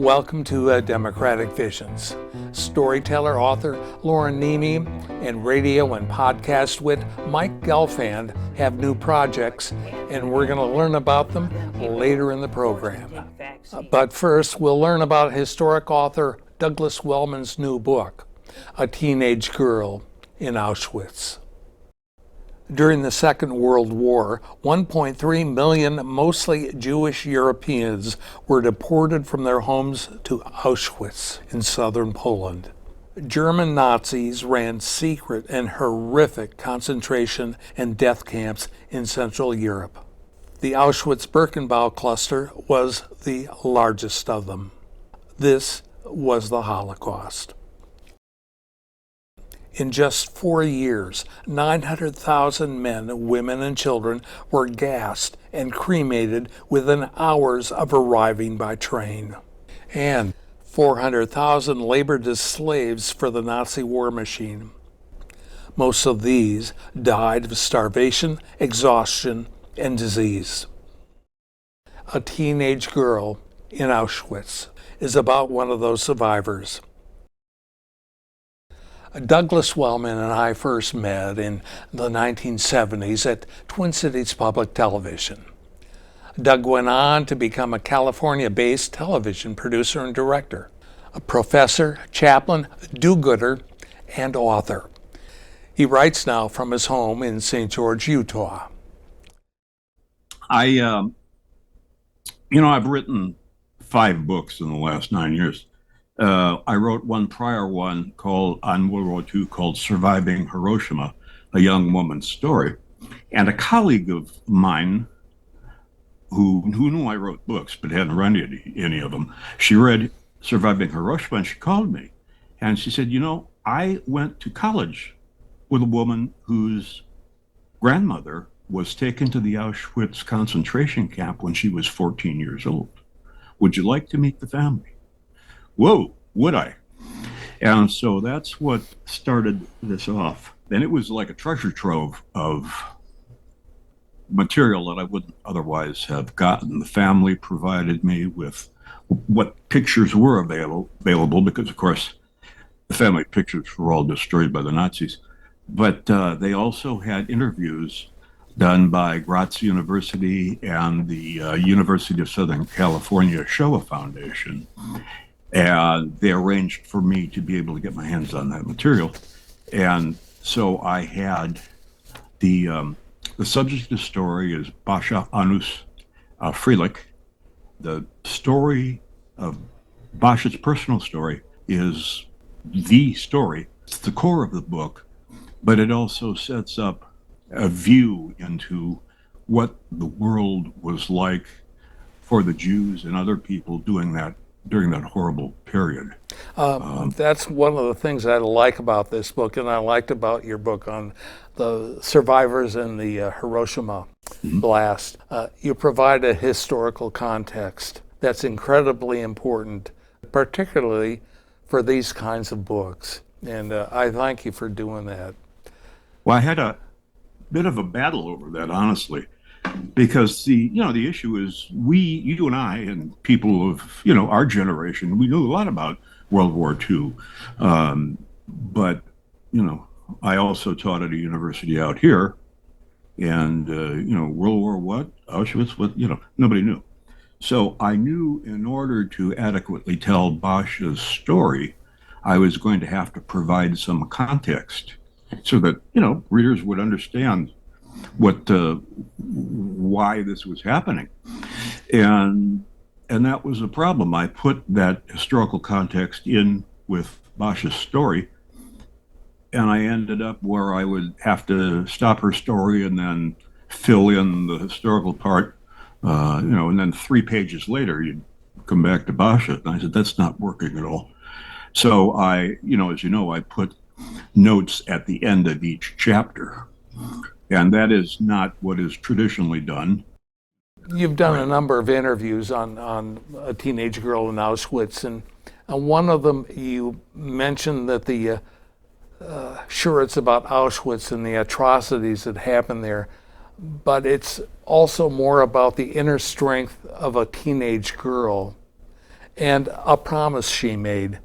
Welcome to Democratic Visions. Storyteller, author Loren Niemi, and radio and podcast wit Mike Gelfand have new projects, and we're going to learn about them later in the program. But first, we'll learn about historic author Douglas Wellman's new book, A Teenage Girl in Auschwitz. During the Second World War, 1.3 million mostly Jewish Europeans were deported from their homes to Auschwitz in southern Poland. German Nazis ran secret and horrific concentration and death camps in Central Europe. The Auschwitz-Birkenau cluster was the largest of them. This was the Holocaust. In just 4 years, 900,000 men, women, and children were gassed and cremated within hours of arriving by train. And 400,000 labored as slaves for the Nazi war machine. Most of these died of starvation, exhaustion, and disease. A Teenage Girl in Auschwitz is about one of those survivors. Douglas Wellman and I first met in the 1970s at Twin Cities Public Television. Doug went on to become a California-based television producer and director, a professor, chaplain, do-gooder, and author. He writes now from his home in St. George, Utah. I've written 5 books in the last 9 years. I wrote one prior one on World War II called Surviving Hiroshima, a young woman's story. And a colleague of mine who knew I wrote books but hadn't read any of them, she read Surviving Hiroshima and she called me. And she said, I went to college with a woman whose grandmother was taken to the Auschwitz concentration camp when she was 14 years old. Would you like to meet the family? Whoa, would I? And so that's what started this off. And it was like a treasure trove of material that I wouldn't otherwise have gotten. The family provided me with what pictures were available because, of course, the family pictures were all destroyed by the Nazis. But they also had interviews done by Graz University and the University of Southern California Shoah Foundation. And they arranged for me to be able to get my hands on that material. And so I had the subject of the story is Basha Freilich. The story of Basha's personal story is the story. It's the core of the book, but it also sets up a view into what the world was like for the Jews and other people during that horrible period. That's one of the things I like about this book, and I liked about your book on the survivors in the Hiroshima blast. You provide a historical context that's incredibly important, particularly for these kinds of books. And I thank you for doing that. Well, I had a bit of a battle over that, honestly. Because the issue is you and I and people of, our generation, we knew a lot about World War II. But, I also taught at a university out here and, World War what? Auschwitz, what, nobody knew. So I knew in order to adequately tell Basha's story, I was going to have to provide some context so that, readers would understand why this was happening. And that was a problem. I put that historical context in with Basha's story, and I ended up where I would have to stop her story and then fill in the historical part, and then 3 pages later, you'd come back to Basha. And I said, that's not working at all. So I put notes at the end of each chapter. And that is not what is traditionally done. You've done a number of interviews on A Teenage Girl in Auschwitz, and one of them you mentioned that sure, it's about Auschwitz and the atrocities that happened there, but it's also more about the inner strength of a teenage girl. and a promise she made.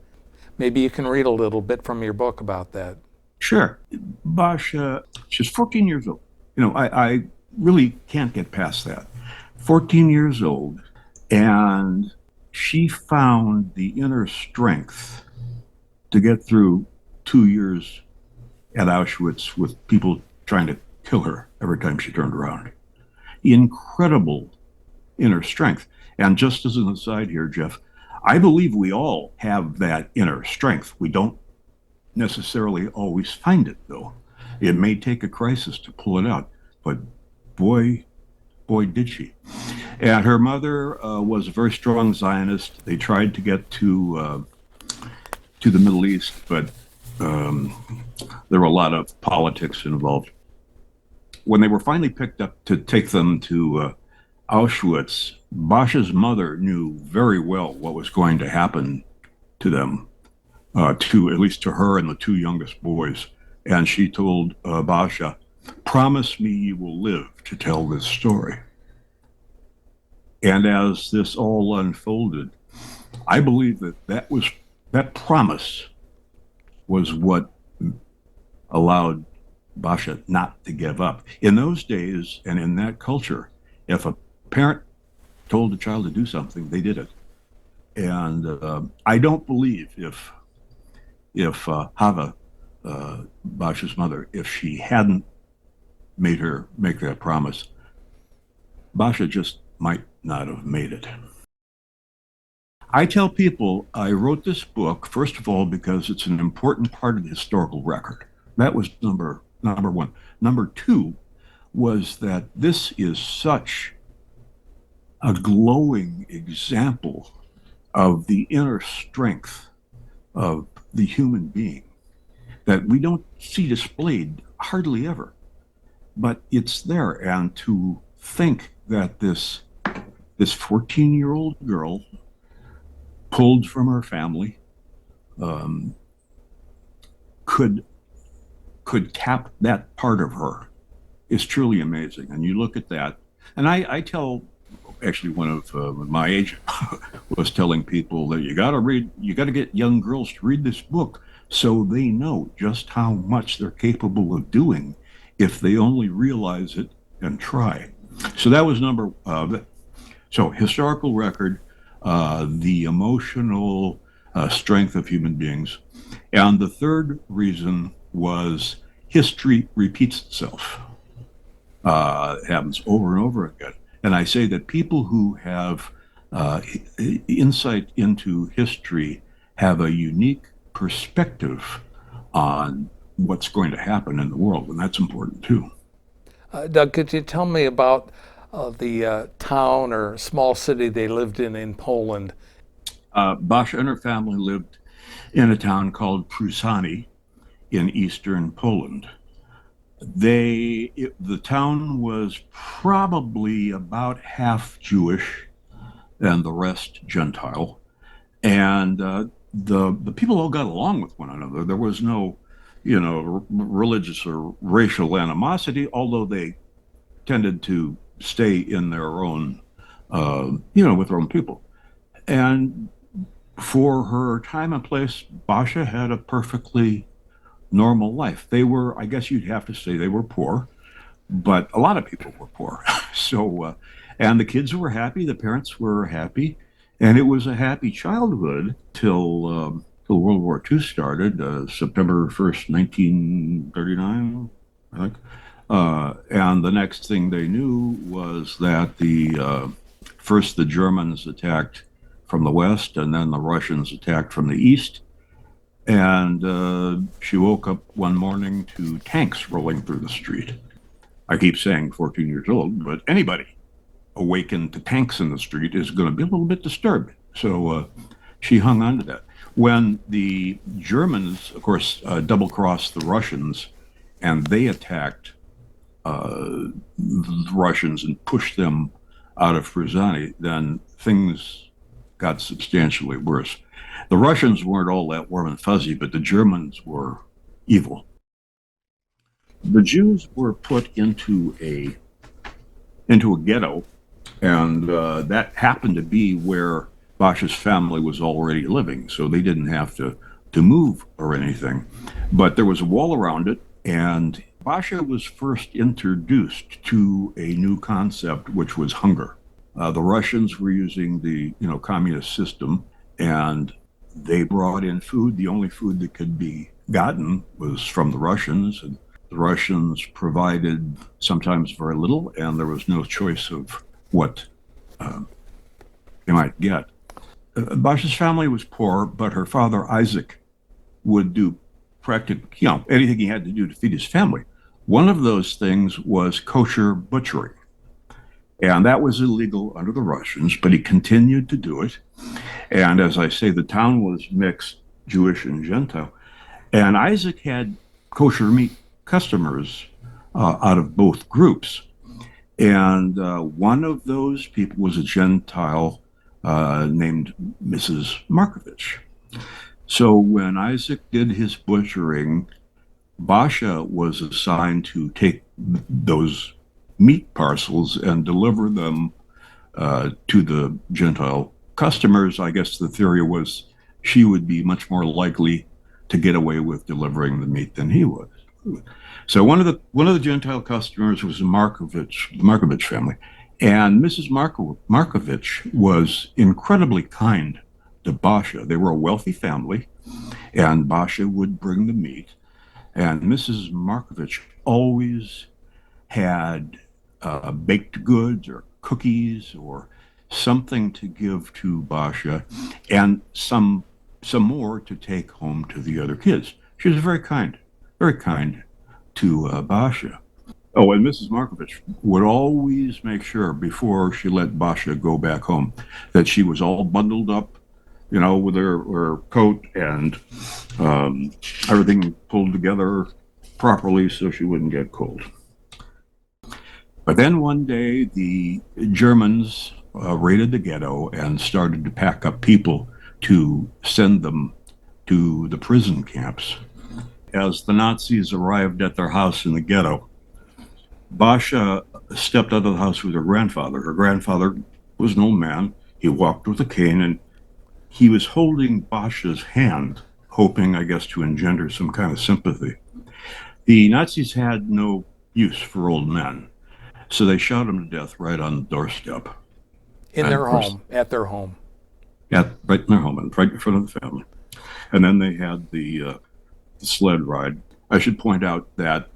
Maybe you can read a little bit from your book about that. Sure. Basha, she's 14 years old. I really can't get past that. 14 years old, and she found the inner strength to get through 2 years at Auschwitz with people trying to kill her every time she turned around. Incredible inner strength. And just as an aside here, Jeff, I believe we all have that inner strength. We don't necessarily always find it, though. It may take a crisis to pull it out, but boy, did she. And her mother was a very strong Zionist. They tried to get to the Middle East, but there were a lot of politics involved. When they were finally picked up to take them to Auschwitz, Basha's mother knew very well what was going to happen to them, at least to her and the two youngest boys. And she told Basha, "Promise me you will live to tell this story." And as this all unfolded, I believe that promise was what allowed Basha not to give up. In those days and in that culture, if a parent told a child to do something, they did it. And I don't believe if Hava, Basha's mother, if she hadn't made her make that promise, Basha just might not have made it. I tell people I wrote this book, first of all, because it's an important part of the historical record. That was number one. Number two was that this is such a glowing example of the inner strength of the human being that we don't see displayed hardly ever. But it's there. And to think that this 14-year-old girl pulled from her family could tap that part of her is truly amazing. And you look at that, and I tell, actually one of my agent was telling people that you got to get young girls to read this book so they know just how much they're capable of doing if they only realize it and try. So that was so historical record, the emotional strength of human beings. And the third reason was history repeats itself. It happens over and over again. And I say that people who have insight into history have a unique perspective on what's going to happen in the world, and that's important too. Doug, could you tell me about the town or small city they lived in Poland? Basha and her family lived in a town called Prusany in eastern Poland. The town was probably about half Jewish and the rest Gentile. And the people all got along with one another. There was no, religious or racial animosity, although they tended to stay in their own, with their own people. And for her time and place, Basha had a perfectly normal life. They were, I guess you'd have to say they were poor, but a lot of people were poor. So, and the kids were happy, the parents were happy, and it was a happy childhood till World War II started, September 1st, 1939, I think. And the next thing they knew was that first the Germans attacked from the west, and then the Russians attacked from the east. And she woke up one morning to tanks rolling through the street. I keep saying 14 years old, but anybody awakened to tanks in the street is going to be a little bit disturbed. So she hung on to that. When the Germans, of course, double-crossed the Russians, and they attacked the Russians and pushed them out of Prusany, then things got substantially worse. The Russians weren't all that warm and fuzzy, but the Germans were evil. The Jews were put into a ghetto, and that happened to be where Basha's family was already living, so they didn't have to move or anything. But there was a wall around it, and Basha was first introduced to a new concept, which was hunger. The Russians were using the communist system, and they brought in food. The only food that could be gotten was from the Russians, and the Russians provided sometimes very little, and there was no choice of what they might get. Basha's family was poor, but her father Isaac would do practically anything he had to do to feed his family. One of those things was kosher butchering. And that was illegal under the Russians, but he continued to do it. And as I say, the town was mixed Jewish and Gentile. And Isaac had kosher meat customers out of both groups. And one of those people was a Gentile named Mrs. Markovich. So when Isaac did his butchering, Basha was assigned to take those meat parcels and deliver them to the Gentile customers. I guess the theory was she would be much more likely to get away with delivering the meat than he would. So one of the Gentile customers was the Markovich family, and Mrs. Markovich was incredibly kind to Basha. They were a wealthy family, and Basha would bring the meat, and Mrs. Markovich always had baked goods or cookies or something to give to Basha, and some more to take home to the other kids. She was very kind to Basha. Oh, and Mrs. Markovich would always make sure before she let Basha go back home that she was all bundled up, with her coat and everything pulled together properly so she wouldn't get cold. But then one day the Germans raided the ghetto and started to pack up people to send them to the prison camps. As the Nazis arrived at their house in the ghetto, Basha stepped out of the house with her grandfather. Her grandfather was an old man. He walked with a cane, and he was holding Basha's hand, hoping, I guess, to engender some kind of sympathy. The Nazis had no use for old men, so they shot him to death right on the doorstep. At their home. Right in their home, and right in front of the family. And then they had the sled ride. I should point out that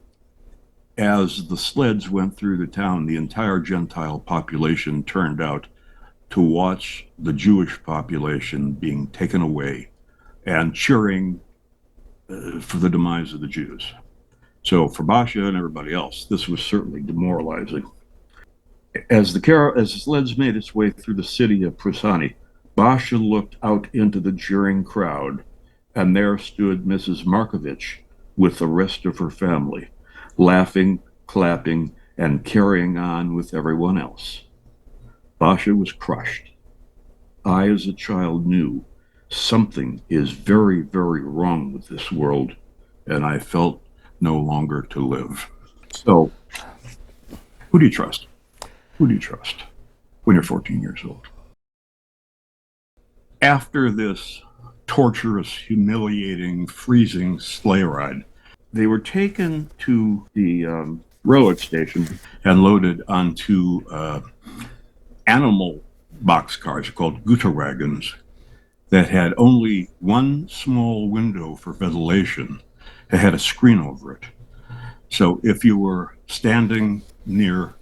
as the sleds went through the town, the entire Gentile population turned out to watch the Jewish population being taken away and cheering for the demise of the Jews. So for Basha and everybody else, this was certainly demoralizing. As the sleds made its way through the city of Prusani, Basha looked out into the jeering crowd, and there stood Mrs. Markovich with the rest of her family, laughing, clapping, and carrying on with everyone else. Basha was crushed. I, as a child, knew something is very, very wrong with this world, and I felt no longer to live. So, who do you trust? Who do you trust when you're 14 years old? After this torturous, humiliating, freezing sleigh ride, they were taken to the railroad station and loaded onto animal boxcars called Güterwagons that had only one small window for ventilation. It had a screen over it. So if you were standing near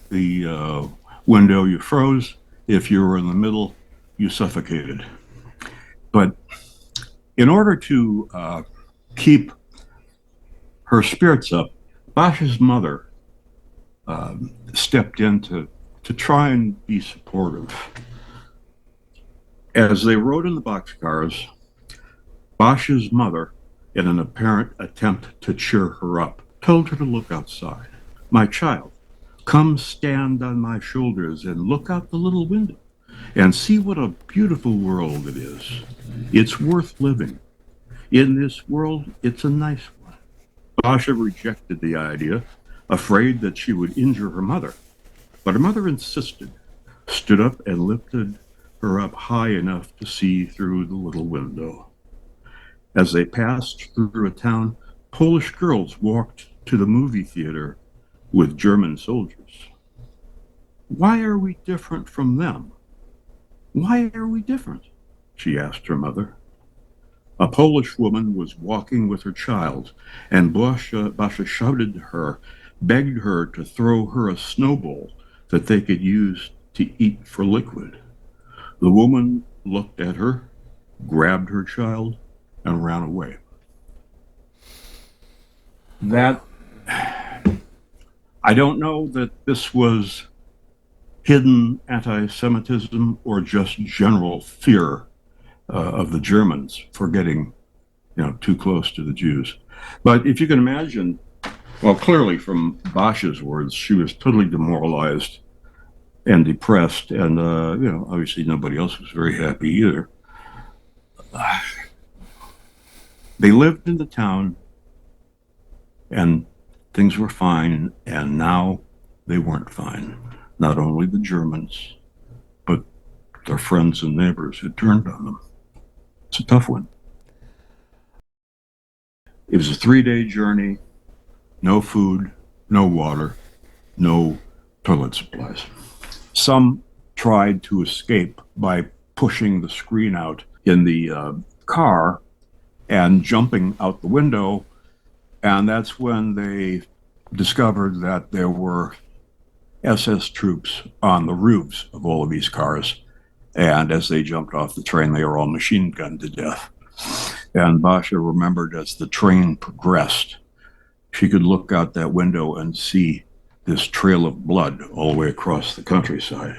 the window, you froze. If you were in the middle, you suffocated. But in order to keep her spirits up, Basha's mother stepped in to try and be supportive. As they rode in the boxcars, Basha's mother, in an apparent attempt to cheer her up, told her to look outside. "My child, come stand on my shoulders and look out the little window and see what a beautiful world it is. It's worth living. In this world, it's a nice one." Basha rejected the idea, afraid that she would injure her mother. But her mother insisted, stood up and lifted her up high enough to see through the little window. As they passed through a town, Polish girls walked to the movie theater with German soldiers. Why are we different from them? Why are we different? She asked her mother. A Polish woman was walking with her child, and Basha shouted to her, begged her to throw her a snowball that they could use to eat for liquid. The woman looked at her, grabbed her child, and ran away. That, I don't know that this was hidden anti-Semitism or just general fear of the Germans for getting, too close to the Jews. But if you can imagine, well, clearly from Basha's words, she was totally demoralized and depressed, and obviously nobody else was very happy either. They lived in the town, and things were fine, and now they weren't fine. Not only the Germans, but their friends and neighbors had turned on them. It's a tough one. It was a 3-day journey, no food, no water, no toilet supplies. Some tried to escape by pushing the screen out in the car and jumping out the window, and that's when they discovered that there were SS troops on the roofs of all of these cars. And as they jumped off the train, they were all machine gunned to death. And Basha remembered as the train progressed, she could look out that window and see this trail of blood all the way across the countryside.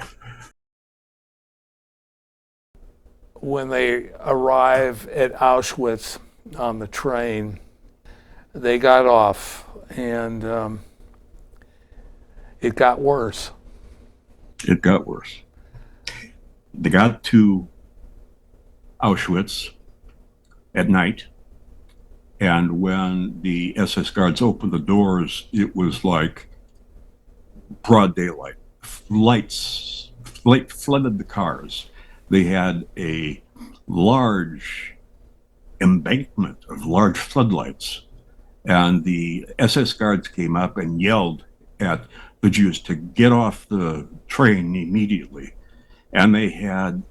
When they arrive at Auschwitz on the train, they got off, and it got worse. It got worse. They got to Auschwitz at night, and when the SS guards opened the doors, it was like broad daylight. Light flooded the cars. They had a large embankment of large floodlights, and the SS guards came up and yelled at the Jews to get off the train immediately. And they had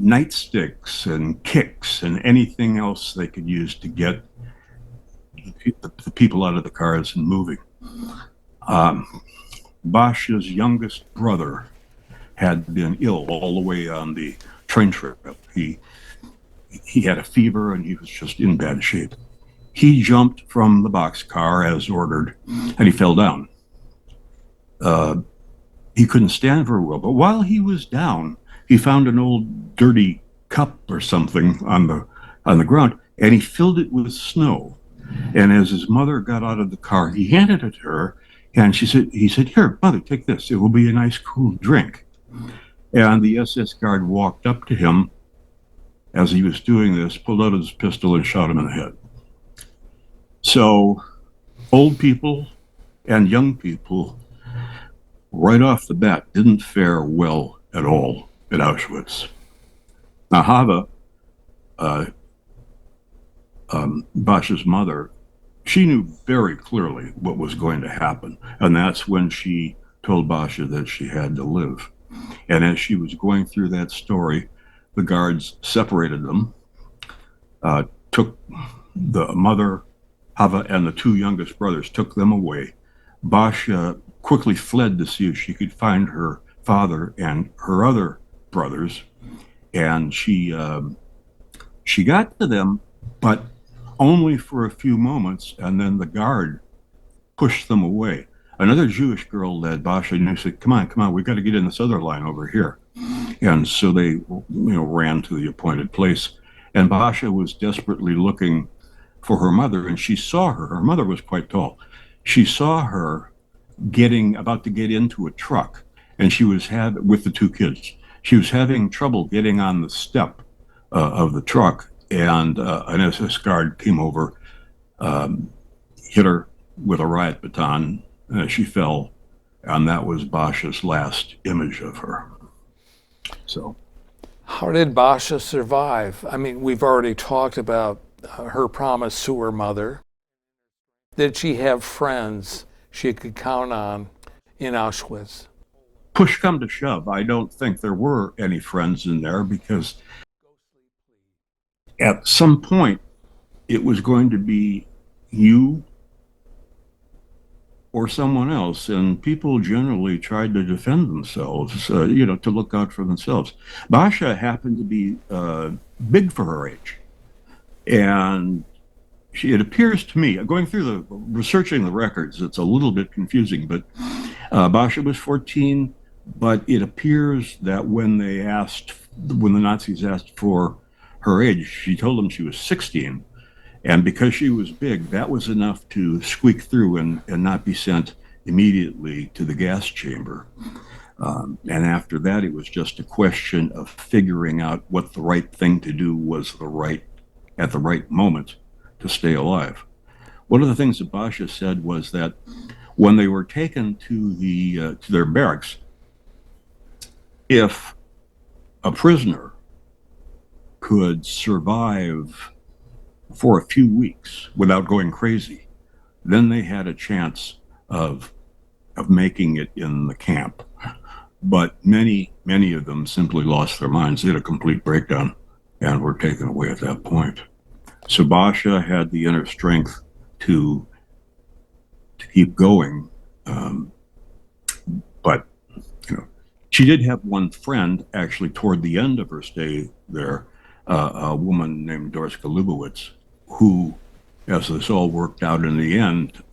nightsticks and kicks and anything else they could use to get the people out of the cars and moving. Basha's youngest brother had been ill all the way on the train trip. He had a fever and he was just in bad shape. He jumped from the boxcar as ordered, and he fell down. He couldn't stand very well, but while he was down, he found an old dirty cup or something on the ground, and he filled it with snow. And as his mother got out of the car, he handed it to her, and he said, "Here, mother, take this. It will be a nice cool drink." And the SS guard walked up to him as he was doing this, pulled out his pistol and shot him in the head. So old people and young people right off the bat didn't fare well at all at Auschwitz. Now Hava, Basha's mother, she knew very clearly what was going to happen, and that's when she told Basha that she had to live. And as she was going through that story, the guards separated them, took the mother, Hava, and the two youngest brothers, took them away. Basha quickly fled to see if she could find her father and her other brothers, and she got to them, but only for a few moments, and then the guard pushed them away. Another Jewish girl that Basha knew said, come on, we've got to get in this other line over here. And so they ran to the appointed place, and Basha was desperately looking for her mother, and she saw her. Her mother was quite tall. She saw her about to get into a truck, and she was with the two kids. She was having trouble getting on the step of the truck, and an SS guard came over, hit her with a riot baton. She fell, and that was Basha's last image of her. So How did Basha survive? I mean, we've already talked about her promise to her mother. Did she have friends she could count on in Auschwitz? Push come to shove, I don't think there were any friends in there, because at some point it was going to be you or someone else, and people generally tried to defend themselves, to look out for themselves. Basha happened to be big for her age, and it appears to me, going through researching the records, it's a little bit confusing, but Basha was 14, but it appears that when the Nazis asked for her age, she told them she was 16. And because she was big, that was enough to squeak through and not be sent immediately to the gas chamber. And after that, it was just a question of figuring out what the right thing to do was at the right moment to stay alive. One of the things that Basha said was that when they were taken to their barracks, if a prisoner could survive for a few weeks without going crazy, then they had a chance of making it in the camp. But many of them simply lost their minds. They had a complete breakdown and were taken away at that point. So Basha had the inner strength to keep going, but she did have one friend actually toward the end of her stay there, a woman named Dorska Lubowitz, who, as this all worked out in the end,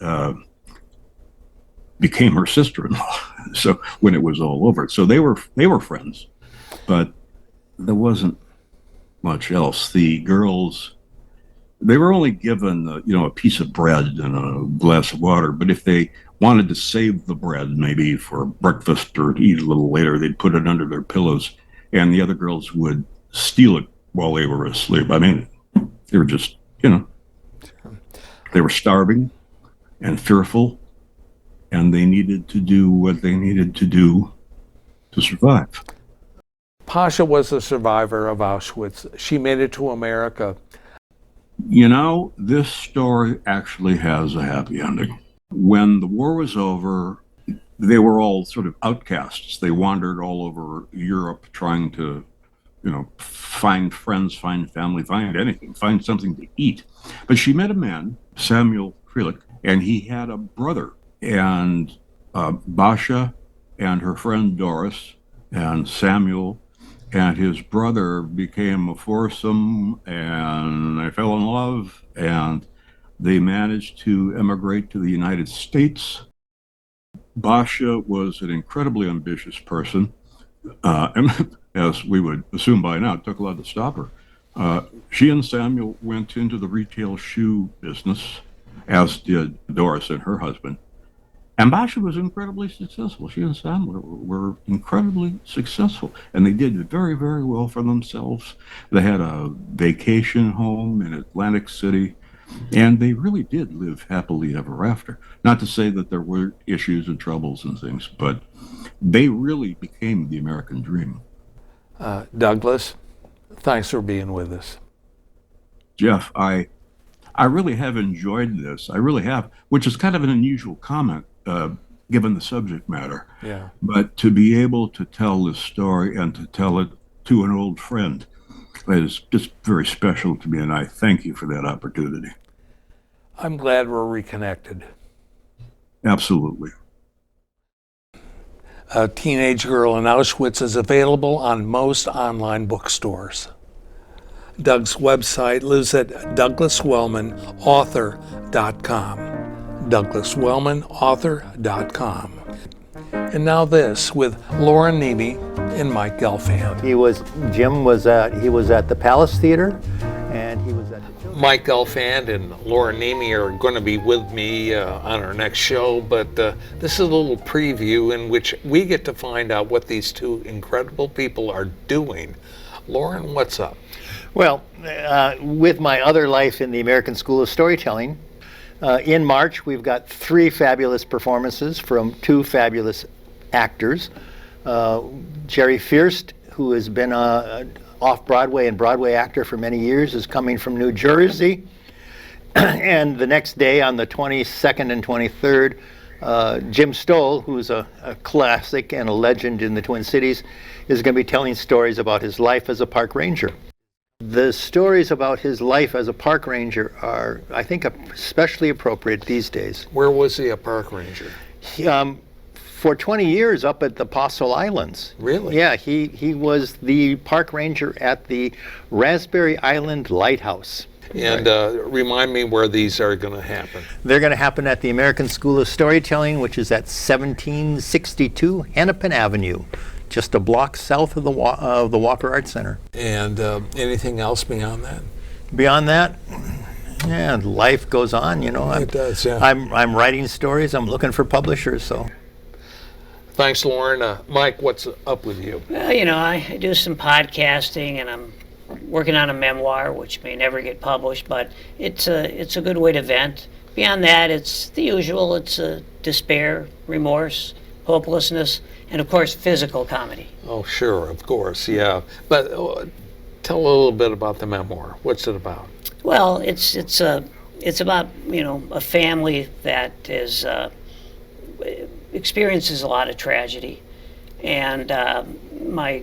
became her sister-in-law. So when it was all over, so they were friends, but there wasn't much else. The girls, they were only given a piece of bread and a glass of water, but if they wanted to save the bread maybe for breakfast or to eat a little later, they'd put it under their pillows, and the other girls would steal it while they were asleep. I mean, they were just, they were starving and fearful, and they needed to do what they needed to do to survive. Basha was a survivor of Auschwitz. She made it to America. This story actually has a happy ending. When the war was over, they were all sort of outcasts. They wandered all over Europe trying to, find friends, find family, find anything, find something to eat. But she met a man, Samuel Freilich, and he had a brother. And Basha and her friend Doris and Samuel and his brother became a foursome, and they fell in love, and they managed to emigrate to the United States. Basha was an incredibly ambitious person, and as we would assume by now, it took a lot to stop her. She and Samuel went into the retail shoe business, as did Doris and her husband. And Basha was incredibly successful. She and Sam were incredibly successful, and they did very, very well for themselves. They had a vacation home in Atlantic City, and they really did live happily ever after. Not to say that there were issues and troubles and things, but they really became the American dream. Douglas, thanks for being with us. Jeff, I really have enjoyed this. I really have, which is kind of an unusual comment, given the subject matter. Yeah. But to be able to tell this story and to tell it to an old friend is just very special to me, and I thank you for that opportunity. I'm glad we're reconnected. Absolutely. A Teenage Girl in Auschwitz is available on most online bookstores. Doug's website lives at douglaswellmanauthor.com. douglaswellmanauthor.com. And now this with Loren Niemi and Mike Gelfand. Jim was at the Palace Theater, and he was at the Mike Gelfand and Loren Niemi are going to be with me on our next show, but this is a little preview in which we get to find out what these two incredible people are doing. Loren, what's up? Well, with my other life in the American School of Storytelling, in March we've got 3 fabulous performances from 2 fabulous actors. Jerry Fierst, who has been off-Broadway and Broadway actor for many years, is coming from New Jersey. And the next day, on the 22nd and 23rd, Jim Stoll, who's a classic and a legend in the Twin Cities, is going to be telling stories about his life as a park ranger. The stories about his life as a park ranger are, I think, especially appropriate these days. Where was he a park ranger? For 20 years up at the Apostle Islands. Really? Yeah, he was the park ranger at the Raspberry Island Lighthouse. And remind me where these are going to happen. They're going to happen at the American School of Storytelling, which is at 1762 Hennepin Avenue, just a block south of the Walker Art Center. And anything else beyond that? Beyond that, yeah, life goes on, you know. It does, yeah. I'm writing stories. I'm looking for publishers, so. Thanks, Loren. Mike, what's up with you? Well, you know, I do some podcasting, and I'm working on a memoir, which may never get published, but it's a good way to vent. Beyond that, it's the usual. It's despair, remorse, hopelessness, and of course, physical comedy. Oh, sure, of course, yeah. But tell a little bit about the memoir. What's it about? Well, it's about, you know, a family that is experiences a lot of tragedy, and my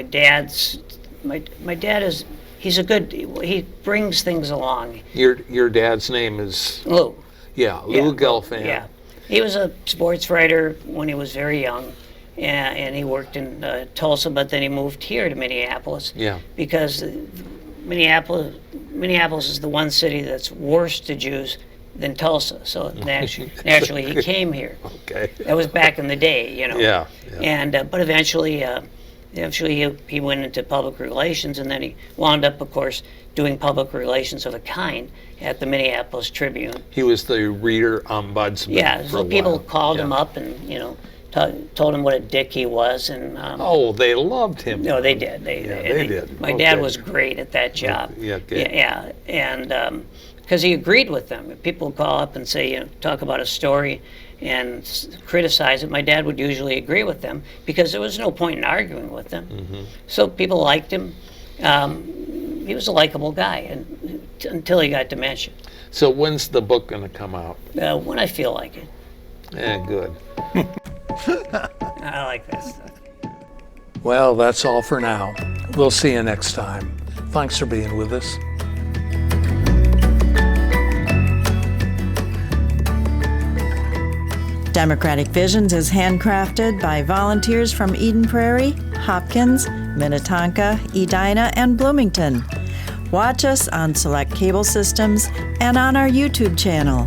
dad is, he brings things along. Your dad's name is Lou. Yeah, Lou Gelfand. Yeah, he was a sports writer when he was very young, and he worked in Tulsa, but then he moved here to Minneapolis. Yeah. Because Minneapolis is the one city that's worse to Jews than Tulsa. So naturally he came here. Okay. That was back in the day, you know. Yeah. And but eventually he went into public relations, and then he wound up, of course, doing public relations of a kind at the Minneapolis Tribune. He was the reader ombudsman. Yeah, for so a people while. called Yeah. him up and, you know, told him what a dick he was, and Oh, they loved him. no, they did. They did. My Okay. dad was great at that job. Yeah, okay. Yeah, and because he agreed with them. If people would call up and say, you know, talk about a story and criticize it, my dad would usually agree with them because there was no point in arguing with them. Mm-hmm. So people liked him. He was a likable guy until he got dementia. So when's the book going to come out? When I feel like it. Yeah, good. I like that stuff. Well, that's all for now. We'll see you next time. Thanks for being with us. Democratic Visions is handcrafted by volunteers from Eden Prairie, Hopkins, Minnetonka, Edina, and Bloomington. Watch us on select cable systems and on our YouTube channel.